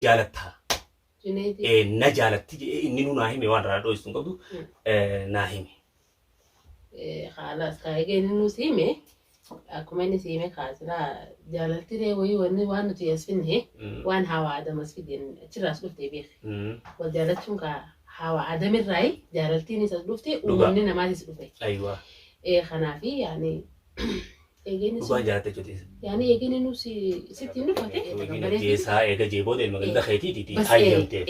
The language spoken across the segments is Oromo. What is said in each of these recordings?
جالتها جنيدي نجالت إني ناهمي وان رادو يستنقضوا ناهمي خلاص كايجي إنه سيمي أكو مني سيمي خلاص لا جالتي ري وي وان تيسفنه وان هوا عدم اسفدين تراس قلتي بيخ وجالتهم كا هوا عدم الرأي جالتيني سدوفتي ومننا ما تسدوفتي أيوة خنافي يعني دوبا جالتي جديد يعني يجيني إنه ستي نفته يجينا جيسا إيجا جيبود المجال ده خيتي تي بس هاي يمتى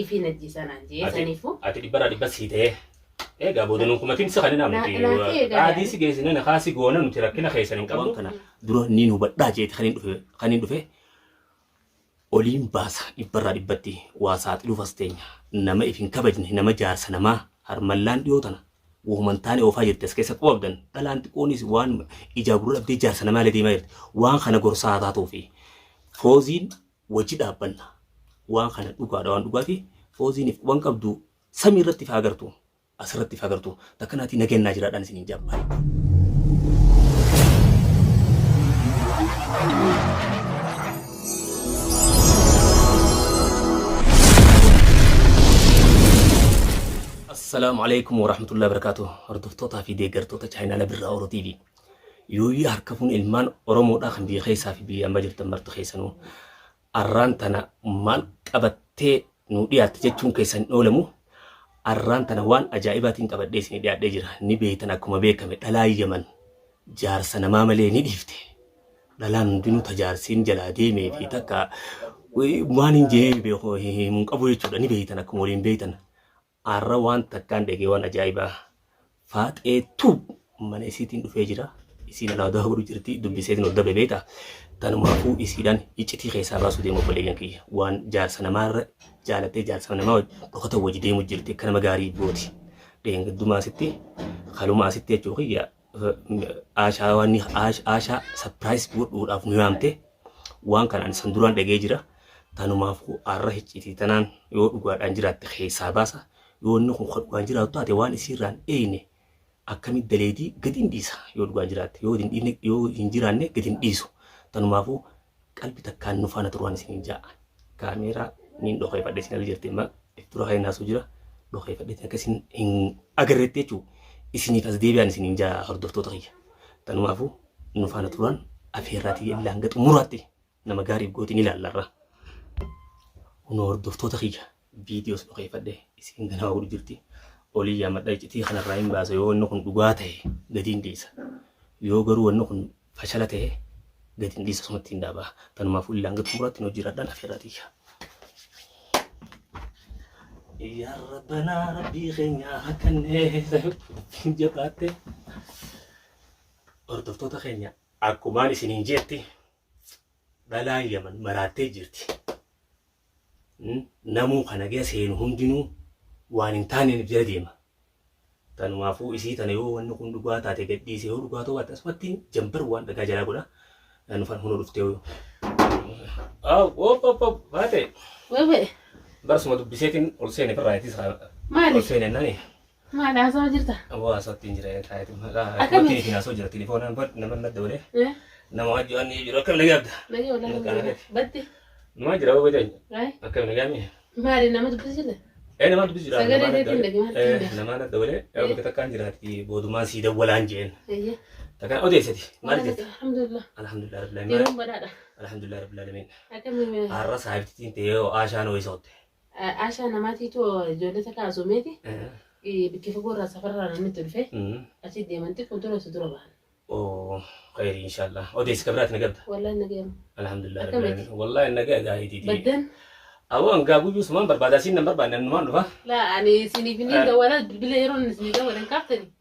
في نجيسان عندي سنيفو أتدي برا بس هيته إيجا بود نكمة تنسى خلينا نعمل عادي سجيسنا نخاسي جونا نتركنا خيسنا كمان كنا درو نينو بدأ جيت خلين دفع أولين باس إبرا إبتي واسات لوفستين نما إفين كبجن نما جارس نما هرملان ديوتنا وهم تاني وفاجر تسكيس قوابدن تلان تكونيس وان إجابرو لبدي جارس نما لدي مايرت وان خنا قرصاتاتو في فوزين وجد أبنا وان خنا دوغا دوان دوغاتي فوزين وان قبدو سمي رتي فاغرتو أسرتي فاغرتو تكناتي نجين ناجرا دان سنين جاباي السلام عليكم ورحمة الله وبركاته. هردفتوتا في ديجرتوتا تشاينا لبرا أورو تي في. يوي هركفون المان أورمو داخن بي خيسا في بي أمباجر تمرت خيسانو. أرانتنا مال كابتة نوديات تجتون كيسان أولمو. أرانتنا وان أجائباتين كابتة سني ديات ديجرا. نبيتنا كما بيكا متلاي يمن. جار سنما ملي نديفته. دلان دينو تجارسين جلادي مي في تكا. ومانين جي بيخو منقبو يتشودا نبيتنا كمولين بيتنا. Arrawaan takkaan deegeewwan ajaa'ibaa faaxeetu mana isiitiin dhufee jira. Isiin alaa daawwatu jirti dubbiseetiin ol dabe beeta. Tanumaafuu isiidhaan iccitii keessaa baasuu deemu obboleeyyan kiyya. Waan jaarsa namaarra jaalattee jaarsa namaa dhokata wajji deemu jirti akka nama gaarii booti. Deengaddumaa asitti kaluma asitti jechuu kiyya aashaa sapiraayis godhuudhaaf nu yaamte waan kanaan san duraan dhagee jira. Tanumaafuu arra iccitii tanaan yoo dhugaadhaan jiraatte keessaa baasa. Yoon kun dhugaan jiraatu taate waan isiirraan eeyne akkamit daleedii gadi hin dhiisa yoo dhugaan jiraatte yoo hin jiraanne gadi hin dhiisu. Tanumaafuu qalbii takkaan nu faana turuun isin ja'a. Kaameeraa niin dhokeeffadhe isin ala jirti amma dura kan naasuu jira dhokeeffadhe akkasiin hin agarreetti jechuudha. Isiniif as deebi'an isin ja'a hordoftoota kiyya. Tanumaafuu nu faana turuun afeerraatii illee hanga xumuraatti nama gaariif gootiin ilaallarra. Nu hordoftoota kiyya. Videos dhokeeffadhe isin ganaa wal jirti olii yaamadha iccitii kanarraa hin baasa yoo inni kun dhugaa ta'e gadi hin dhiisa yoo garuu inni kun fashala ta'e gadi hin dhiisa sumatti hin dhaabaa tanumaafuu illee hanga xumuraatti nu jiraadhaan afeerraatiyya. Yaa rabbanaa rabbii keenya akkannee jabaatte hordoftoota keenya akkumaan isiniin jetti dhalaan yaman maraattee jirti. Namuu kana gaya seenu hundinuu waan hin taaneen jala deema. Tanumaafuu isii tana yoo wanni kun dhugaa taate gadhiise yoo dhugaa ta'u akkasumatti jambar waan dhagaa jalaa godha. Nufan hunoo dhuftee yoo. Baate. Wewe. Barsuma dubbiseetiin ol seene birraayitis maali? Ol seene nani. Maali haasawaa jirta? Haasawatti hin jira taa'eetu. Akkamitti hin haasawaa jira telefoonaan nama nadda olee. Nama wajjin ni jiru akkam nagaabda. Nagee wala badde. Nama jira babayda. Akkam nagaami. Maali nama dubbisile? Nama dubbisile. Sagalee deetiin dhagee. Nama nadda olee. Bakka takkaan jiraatti boodumaan sii dawwalaan jeen. Takkaan odeessati. Maal jetti? Alhamdulillah. Alhamdulillah rabbil alamin. Yeroon badhaadha. Alhamdulillah rabbil alamin. Akkamitti? Har'a saayibtiin ta'ee aashaan ho'isotte. Aashaa namaatiitu ijoollee takka asumeeti. Bikki fagoorraa safarraa namni dhufe. Achi deemanti fuuldura isa dura bahan. خير إن شاء الله. أوديس كبرات نقبض. والله نقيم. الحمد لله رب العالمين. والله النقا قاعد يدي. بدن. أو أن قابو جوس ما بربادا سين نمبر بعد نمان رفا. لا يعني سيني بنين دولا بلا يرون سيني دولا كابتني.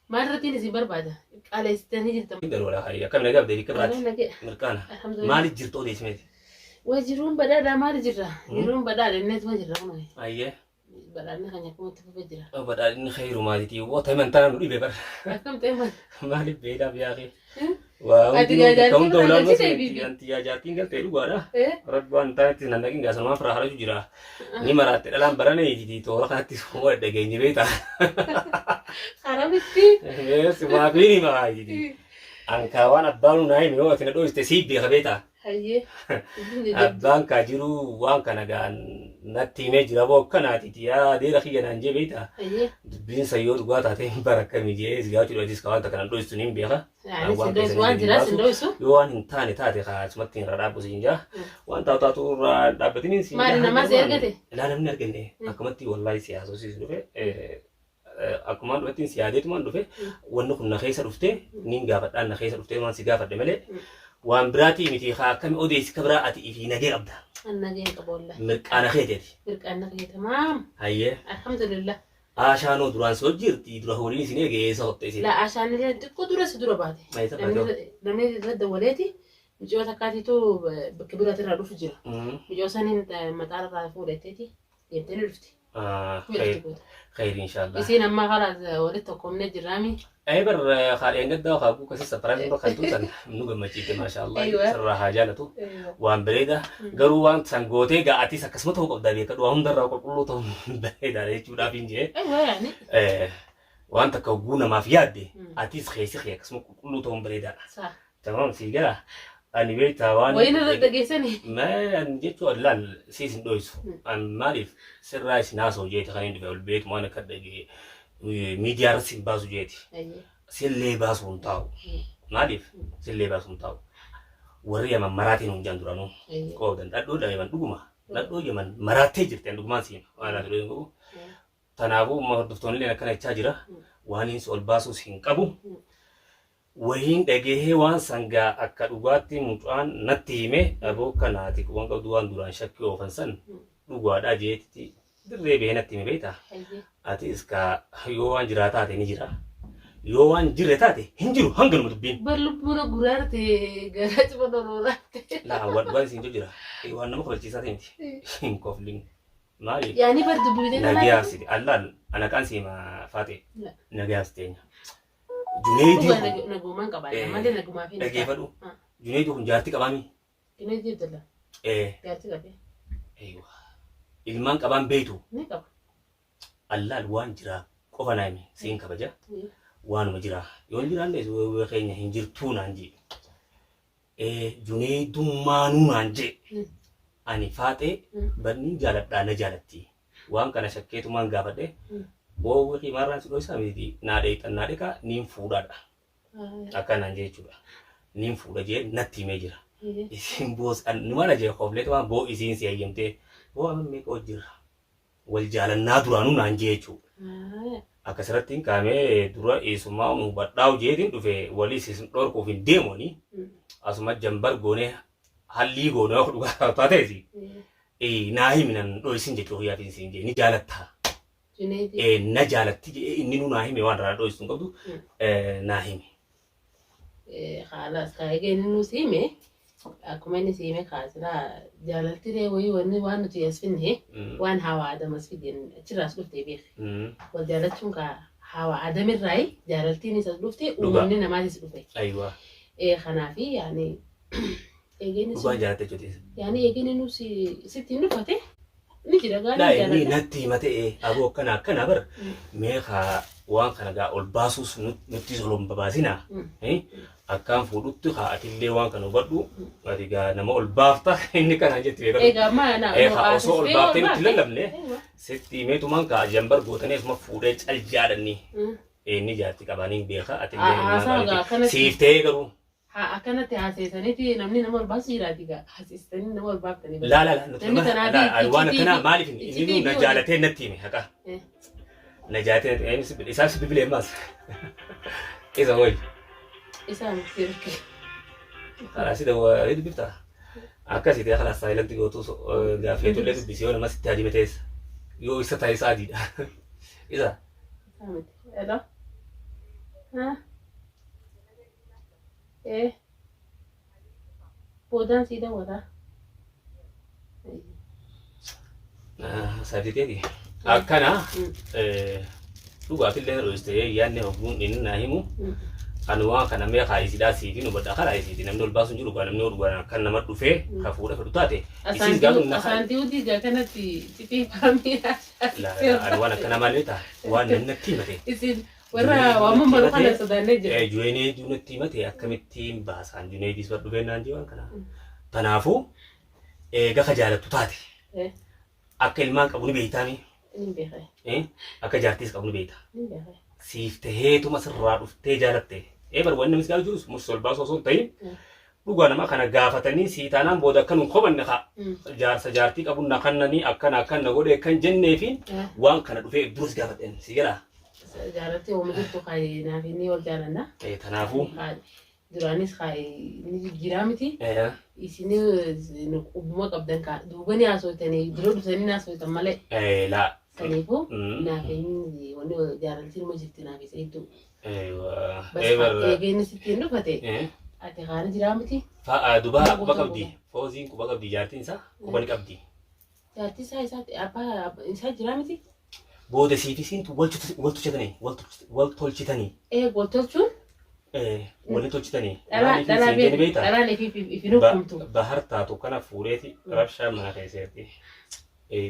ما رتيني سين بربادا. على استني جرت. كده ولا هاي كم نقبض دي كبرات. والله نقي. مركانا. الحمد لله. ما لي جرت أوديس ميت. وجرون بدأ ما لجرا. يرون بدأ الناس ما جرا ما هي. أيه. بدأ إنه كان يكون تفجرا. أو بدأ إن خير ما تيجي وتمن ترى نقول بيبر. كم تمن. ما لي بيدا بياخي. واو. كم دولا بس. أنت يا جاتين قال تلو غارا. ربان تاني نندكين جالس ما فرح رجو جرا. ني مرات الآن برانه يجي تورا كانت هو دقيقة بيتا. خرابتي. بس ما بيني ما يجي. أنك وانا دارو نايم يو أتنا دوست تسيب بيها بيتا. Hayyee. Abbaan kaa jiru waan kana gaan natti himee jira boo akkanaati yaa deera kiyya naan jee beektaa. Hayyee. Dubbiin sayyoo dhugaa taatee hin barakkamii jee sigaa cuudhatis ka wanta kanan dho'istu niin beeka. Waan jiraas hin dho'isu. Yoo waan hin taane taate kaasumatti irra dhaabbu siin jaa. Waan taatu irraa dhaabbatiniin siin jaa. Maali namaa si ergate? Ilaa namni argine akkumatti wallaahi siyaasosiis dhufe. Akkumaan dhufattiin siyaadeetumaan dhufe wanni kun na keessa dhufte niin gaafadhaan na keessa dhufte waan si gaafadhe malee. Waan biraatii miti haa akkami odeessi ka biraa ati fi nagee qabda. Nagee qaba wallahi. Mirqaana keeteeti. Mirqaana kee tamaam. Hayyee. Alhamdulillah. Ashaanoo duraan soo jirti dura horiin isin eegee eessa hotte isin. La ashaan illee xiqqoo dura si dura baate. Namni irra dawwaleeti mucoo takkaatiitu bakka biraatti irraa dhufu jira. Mucoo saniin maqaa irraa fuudhatteeti deemtee ni dhufti. Khayri inshallah. Isin amma khalaas walitti tokkomnee jirraami. Ay bar khadeen gaddaa khaabu kasi safaraan bar kantuutan nu gammachiite maashaallah sirraa haa jaalatu waan bareeda garuu waan sangootee ga'atis akkasuma ta'uu qabda beeka dhuwa hundarraa qulqulluu ta'uu bareeda jechuudhaaf hin jee waan takka hogguu namaaf yaadde atis keessi kee akkasuma qulqulluu ta'uun bareedaadha. Tamam sii gara ani beektaa waan wayina irra dhageessanii maan jechuun laal siis hin dho'isu maaliif sirraa isin haasa'u jeeti kan hin dhufe ol beeku waan akka dhagee miidiyaa irratti hin baasu jeeti. Sillee baasuu hin taa'u. Maaliif sillee baasuu hin taa'u. Warri yaman maraatiin hunjaan duranuu qoodan dhadhoo yaman dhuguma dhadhoo yaman maraattee jirti dhugumaan siin waan ati dhugan qabu. Kanaafuu hordoftoonni illee akkana jechaa jira waan hin ol baasuus hin qabu. Wahiin dhagahee waan sangaa akka dhugaatti mucaan natti hime dhaboo kanaati waan qabdu waan duraan shakkii oofan san dhugaadhaa jeetti dirree bahee natti hime beektaa. Atis ka yoo waan jiraa taate ni jira. Yoo waan jirre taate hin jiru hanganuma dubbiin. Balubbuuna guraarte gara ciba doloolaate. Laa waan isin jira. Waan nama kabachiisaa ta'e miti. Hin koflin. Maali? Yaani bar dubbiin nagayaa siti. Allaan ana kan siima faate nagayaa siteenya. Juneedii. Nagumaan qabaadha malee nagumaa fi. Dhageeffadhu. Juneedii kun jaartii qabaami. Juneedii dala. Jaartii qabee. Ilmaan qabaan beeytu. Ni qaba. Allaal waan jira qofa naami siin kabaja waanuma jira yoon jiraanne keenya hin jirtuu naan jee juneedummaanuu naan jee ani faatee banni jaaladhaa na jaalatti waan kana shakkeetumaan gaafadhe boo wixii maarraan si dho'isaa miti naadhee xannaadheekaa niin fuudhaadha akka naan jee jechuudha niin fuudha jee natti himee jira isin boos numa na jee qofleetu waan boo isiin si hayyamtee boo amma meeqa hojjirra wal jaalannaa duraanuu naan jee jechuudha. Akkasirratti kaamee dura eessummaa hubadhaa hojeetiin dhufe walii isin dhorkuuf hin deemoni. Asuma jambar goonee hallii goonee of dhugaa taateesi. Naa himinan dho'isin jechuudha yaafin siin jee ni jaalatta. Na jaalatti inni nu naa hime waan irraa dho'isu hin qabdu naa hime. Haalas kaayee inni nu siime. Akkuma inni siime kaasirraa jaalalti wayii wanni waan nuti as finne waan hawa adamas fideen achirraas dhuftee beeku. Wal jaalachuun ka hawa adamirraa jaalaltiin isa dhufte uumamni namaatis dhufe. Kanaafi yaani eegeen dhugaan jaalatte jechuudha. Yaani eegeen nu sitti hin dhufate ni jira gaarii jaalata. Inni natti himate aboo akkana bara meeqa waan kana gaa ol baasuus nutti solon babaasinaa. Akkaan fuudhutti haatillee waan kana hubadhu ati gaa nama ol baafta inni kana jetti beekamu. Egaa maana osoo ol baaftee nutti lallabne sitti himeetumaan kaa jambar gootanii asuma fuudhee cal jaadhanni inni jaarti qabaanii beeka atillee siiftee garuu. Akkanatti haaseessaniiti namni nama ol baasu jiraati gaa haaseessanii nama ol baaftanii. Laa waan akkanaa maaliif inni na jaalatee natti hime haqa. Na jaalatee isaaf bibilee maas. Isa hoyi. Isaan sirke. Karaa sida waa bifta. Akkasii ta'e karaa saayilanti gootu gaafee tollee dubbisee yoo nama sitti adii teessa. Yoo isa ta'e isaa adiidha. Isa. Hello. Boodaan sii dawwata. Sabiteeti. Akkana dhugaatillee dho'istee yaadne hogguun inni naa himu. Anuwaa kana mee kaayisiidhaa siifi nu baddaa karaa isiiti namni ol baasuun jiru namni ol dhugaa kan nama dhufee ka fuudha fedhu taate. Isin gaafa na asaantii uti gaa kanatti xixiqqee faamii. Anuwaan akkana malee ta'a waan namni natti himate. Isin warra waamama baruu kana sodaannee jira. Juweneetu natti himate akkamittiin baasaan juneedis bar dhufee naan jee waan kana. تنافو جاك جالت تاتي إيه أكل ما قبل بيتامي إني بخير أكل جارتيس قبل بيتا إني بخير سيفته تو مسر رادف تجارته بر وين مسكال جوس مسول باس وصل تين بقول أنا ما كان جافتني سيتانا بودا كانوا خبر نخا جار سجارتي قبل نخنني أكن نقول كان جنة فين وان كان في دروس جافتن سيجرا جارتي ومدته خاي نافيني والجارنا تنافو duraanis ni jiraamiti isin ubbuma qabdan ka duubani haasofitanii diroo dhuftanii haasoftan malee laa saniifuu naafeenyi wanni jaalaltiin ma jirti naafisa hedduu eegeenni sittiin dhufate ati kaana jiraamiti dubaa quba qabdi fooziin quba qabdi jaartiin isaa quba ni qabdi jaartii isaa isaatti abbaa isaa jiraamiti booda siifisiintu wal tolchitanii wal tolchuun wali tolchitanii dhalaa ifinu kumtu bahar taatu kana fuudheeti rabshaa mana keessatti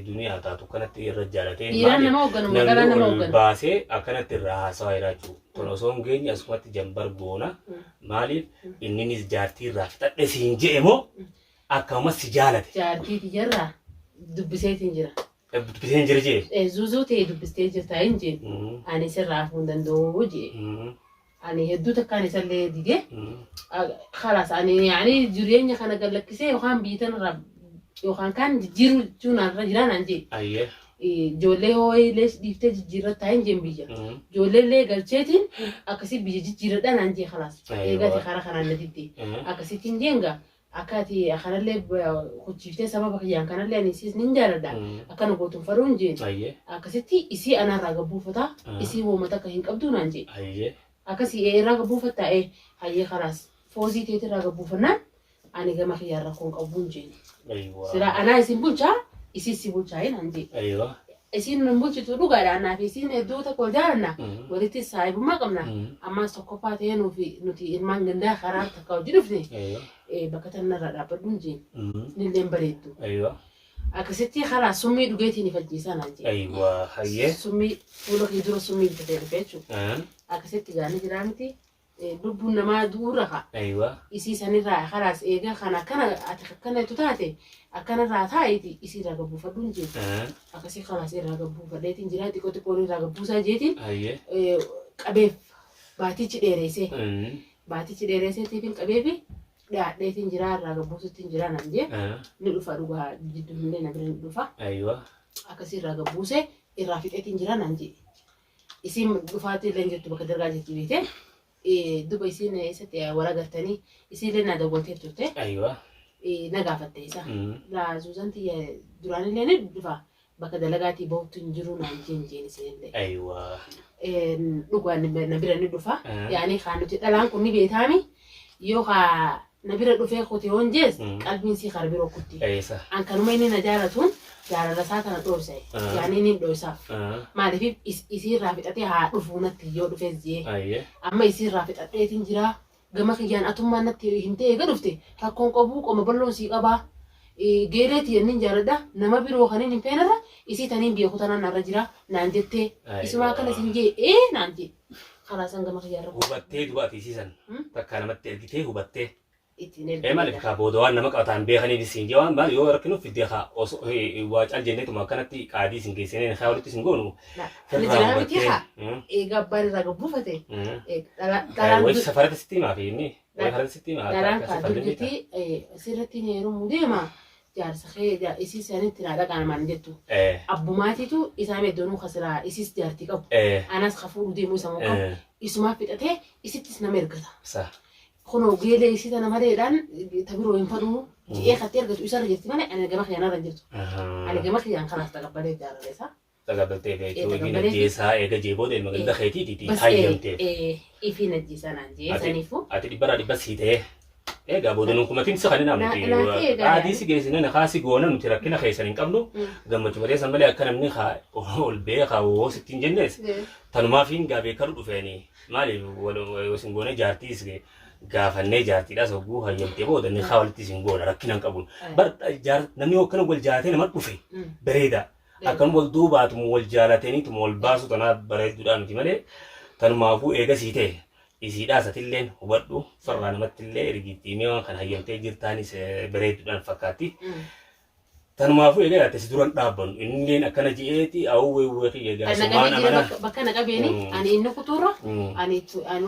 duniyaa taatu kanatti irra jaalateen dhiiraan nama hoogganu magaalaa nama hoogganu baasee akkanatti irraa haasawaa jira jechuudha. Kun osoo hin geenye asumatti jambar goona maaliif inninis jaartii irraa fixadhe siin jedhe moo akkasumas si jaalate. Jaartii tijarraa dubbiseetiin jira. Dubbiseen jira jee. Zuuzuu ta'e dubbistee jirtaa hin jeen ani sirraa hafuu hin danda'u jee. Ani hedduu takkaan isallee didee khalaas ani yaani jireenya kana galakkisee yookaan biitan irraa yookaan kan jijjiiruu jechuun irra jiraan an jee. Ayyee. Ijoollee hoo'ilee dhiiftee jijjiirrataa hin jeen biyya. Ijoollee galcheetiin akkasii biyya jijjiirradhaan an jee khalaas. Eegate karaa kanaan na diddee. Akkasittiin jeenga akkati kanallee kuchiiftee sababa kiyyaan kanallee ani siis nin jaaladha. Akkana gootuun faruun jeen. Akkasitti isii anarraa gabbuufataa isii woomata akka hin qabdu naan jee. Akkasii irraa gabbuufataa hayyee khalaas foozii teetii irraa gabbuufannaan ani gama kiyyarra kun qabuun jeen. Sira anaa isin bulchaa isin si bulchaa hin hanjee. Isin nun bulchitu dhugaadhaan naaf isin hedduu tokko jaalanna walitti saayibummaa qabna ammas tokkoffaa ta'ee nuti ilmaan gandaa karaa takka hojii dhufne bakka tanarra dhaabbadhuun jeen nilleen bareeddu. Akkasitti karaa summii dhugeetiin ifajjiisaa hanjee. Summii fuula kee dura summii bitatee dhufe jechuudha. Akkasitti gaanii jiraa miti. Lubbuun namaa du'uura ka'a. Isii sanirraa karaas eegaa kana ati akkana taate akkanarraa taa'eeti isii irraa gabbuufadhuun jeeti. Akkasii karaas irraa gabbuufadheetiin jira xiqqoo xiqqoon irraa gabbuusaa jeetiin qabeef baatichi dheereessee baatichi dheeresseetiifin qabeefi dhaadheetiin jira irraa gabbuusittiin jira nan jee ni dhufa dhugaa jidduu na bira ni dhufa. Akkasii irraa gabbuusee irraa fixeetiin jira nan jee. Isiin dhufaatii illee jirtu bakka dargaa jirti beekee. Duba isin eessatti wal agartanii isinillee na daawwattee turte. Na gaafatte isa. La Zuuzanti duraanillee ni dhufa bakka dalagaatii bahuutu hin jiru naan jeen isinillee. Dhugaan na bira ni dhufa. Yaani kaan nuti dhalaan kun ni beekami yookaan na bira dhufee kote hoon jees qalbiin si kara biroo kutti. An kanuma inni na jaalatuun jaalala isaa kana dhoofse. Yaani ni dhoofsaaf. Maaliif isiirraa fixatee haa dhufuu natti yoo dhufees jee. Amma isiirraa fixadheetiin jira. Gama kiyyaan atummaan natti hin ta'e eega dhufte rakkoon qabuu qoma balloon sii qabaa. Geereetii yennin jaaladha nama biroo kan hin feenarra isii taniin beeku tanaan narra jira naan jettee isumaa kana sin jee naan jee. Kalaasan gama kiyyaan rakkoo. Hubattee dubaati isiisan takka namatti ergitee hubattee. Ittiin maaliif kaa boodawaan nama qabataan beekanii bisiin jawaan maal yoo rakkinuuf fiddee haa waa caal jenneetuma akkanatti qaadii sin geessineen haa walitti sin goonu. Nijilaa miti haa egaa abbaan irraa gabbuufate. Wayi safarata sitti himaa fi inni wayi farata sitti himaa. Dhalaan kaa durgitii asirratti heerumuu deema jaarsa kee isii sanitti naa dhaqaanamaan jettu. Abbumaatiitu isaa meeddoonuu kasiraa isis jaartii qabu. Anas kafuudhu deemuu isa moo qabu. Isumaaf fixatee isittis nama ergata. Kono geelee isii tana maleedhaan tabiroo hin fadhuu ji'ee katti ergatu isarra jirti malee ani gama kiyyaan jirtu. Ani gama kiyyaan kanaaf tagabbalee jaalala isaa. Tagabbaltee beektuu ifi najjeesaa eega jeeboota ilma ganda keetiiti hayyamteef. Ifi najjeesaa naan jee saniifuu. Ati dhibbarraa dhibba sii ta'ee egaa booda nuunkumatiin isa kan hin amne qaadii si geessineen kaasi goona nuti rakkina keessan hin qabnu gammachuu malee san malee akka namni ol beekaa woo sittiin jennees tanumaaf hin gaabeekaru dhufeeni maaliif wasin goone jaartiis gaafannee jaartiidhaas hogguu hayyamtee booda ni haa walitti sin goona rakkinaan qabuun namni hokkana wal jaalatee nama dhufe bareeda akkan wal duubaatuma wal jaalataniituma wal baasu tanaa bareedduudhaan miti malee tanumaafuu eega sii ta'e isiidhaa isatilleen hubadhu farraa namattillee ergiittiimee waan kana hayyamtee jirtaanis bareedduudhaan fakkaatti. Tanumaafuu egaa ati si duran dhaabbannu inneen akkana ji'eeti awwee kiyya gaasumaan amana bakka naqabeeni ani inni kutuura ani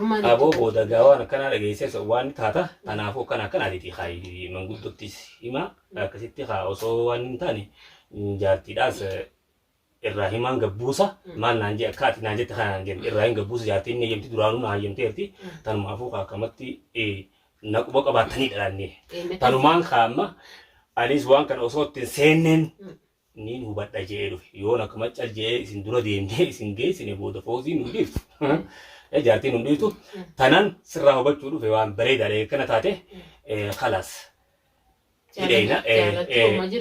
ummaan aboo booda gaawaan akkana dhageessee waan taata kanaafuu akkanaatiiti kaayi manguddottis himaa akkasitti haa osoo waan hin taane jaartiidhaas irraa himaan gabbuusa maal naan jee akka ati naan jette kana naan jennu irraa hin gabbuusa jaartiin ni hayyamti duraanuu na hayyamteerti tanumaafuu akkamatti naquma qabaatanii dhalanne tanumaan kaamma anis waan kana osoo ittiin seenneen niin hubadha jee dhufe yoon akkuma cal jee isin dura deemnee isin geessine booda foosiin nu dhiiftu jaartiin nu dhiiftu tanan sirraa hubachuu dhufe waan bareedaadha kana taate khalaas hidheena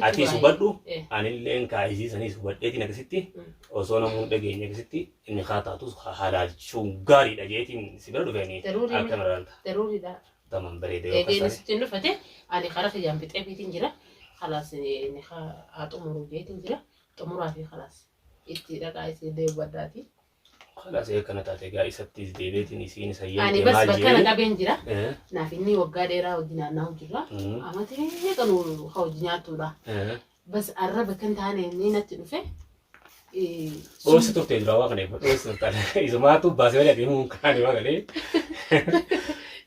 atis hubadhu anilleen kaayisiisanis hubadheetiin akkasitti osoo namuun dhageenye akkasitti inni haa taatus haalaachuun gaariidha jeetiin si bira dhufeeni akka maranta tamam bareeda yoo kasaare eegeen dhufate ani karaa fayyaan fixee fiitiin jira khalaas inni haa xumuruu jeetiin jira xumuraa fi khalaas itti dhaqaa isii deebaddaati. خلاص هيك أنا تعطي جاي ستيز ديبيت إني سين سيئة. يعني بس بكنا قبل جرا. نافيني وقادرة ودينا ناو جرا. أما ترى كانوا خوجنيات ولا. بس الرب كنت أنا إني نتنفع. أو ستوب تجرا واقني بس ترى إذا ما تو بس ولا دينو كاني واقني.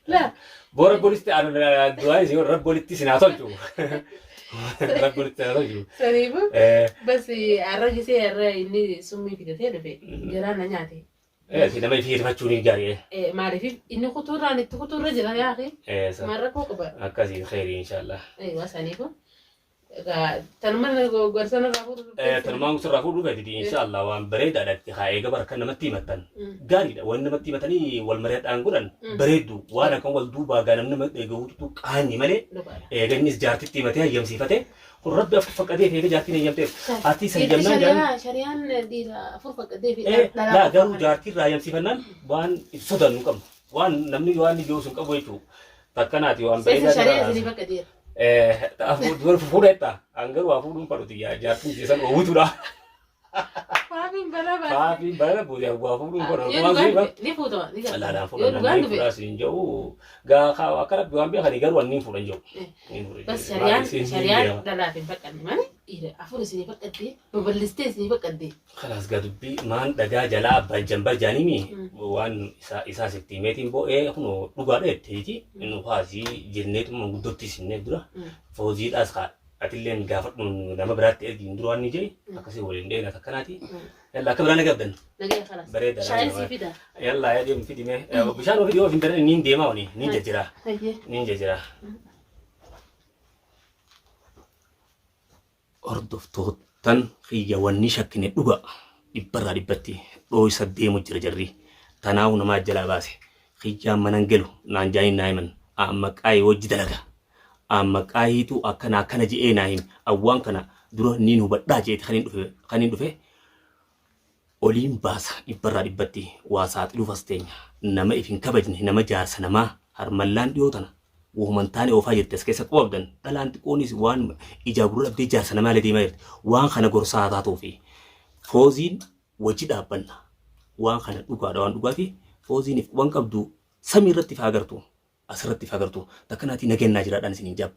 لا. بورا بوليستي أنا دواي زي رب بوليستي سناتول جو. رب بوليستي سناتول جو. سريبو. بس الرجل سي إني سمي في دتير في جرانا نياتي. كده ما يفيد ما تشوني جاري. ما أعرف إنه خطورة أنا تخطورة جرا يا أخي. مرة كوكبة. أكاسي خير إن شاء الله. أيوة سنيبو. تنمر غرسنا رافود. تنمر رافود بيتي إن شاء الله وان بريد على اتخاذ جبر كنا متي متن. جاري ده وان متي متني والمريض أنقولن بريدو وانا كم والدوبا جانا من جوت تو كهني ملء. جنيس جارتي تيمتها يوم سيفته. الرب أفرق قديه في جارتي يوم تير. أتي سجلنا جان. شريان دي أفرق قديه في. لا جارو جارتي رايم سيفنان وان صدر نكم وان نمني وان يجوسون كبويتو. تكناتي وان بريد. شريان سيفك قديه. Dua fureta, anggar wa furun paruti ya, jatuh jesan owu dah. Papi bala boleh wa furun paruti. Ni foto, ni kan. Lah furun ni furasin jauh. Gak kau akar ambil hari garuan ni furun jauh. Bas syarian dah lah tempat kan mana? Iya, aku di sini pakai deh, beberliste sini pakai deh. Kelas gadupi man daga jala jambar jani mi, wan isa sektimetin bo aku no lugar teji, no haji jenet mengudoti sini dulu. Fauzi aska atilen gafat nama berat di induan ni jadi, akasi boleh deh nak kanati. Yalla keberana gabdan. Lagi kelas. Bereda. Syarian sih fida. Yalla ya dia fidi me. Bisa no video internet nin dema ni, nin jajira. Nin jajira. Hordoftoottan xiyyaawwanni shakkine dhuga dhibbarraa dhibbatti dhooysa deemu jira jarri tanaawu namaa jalaa baase xiyyaan manan gelu naan jaaniin naa himan amma qaayii wajji dalaga amma qaayiitu akkana je'ee naa hime awwaan kana dura niin hubadhaa jeeti kaniin dhufe oliin baasa dhibbarraa dhibbatti waa saaxiluuf as teenya nama ifin kabajne nama jaarsa namaa harmallaan dhiyoo tana ومنتاني وفاجت تسكيس قوابدن دلان تكونيس وان إجابرو لبدي جارسنا مالي دي مايرت وان خانا قرصا توفي فوزين وجد أبنا وان خانا دوان دوغاتي فوزين وان قبدو سميرت فاقرتو أسرت فاقرتو تكناتي نجين ناجرات أنسين جاب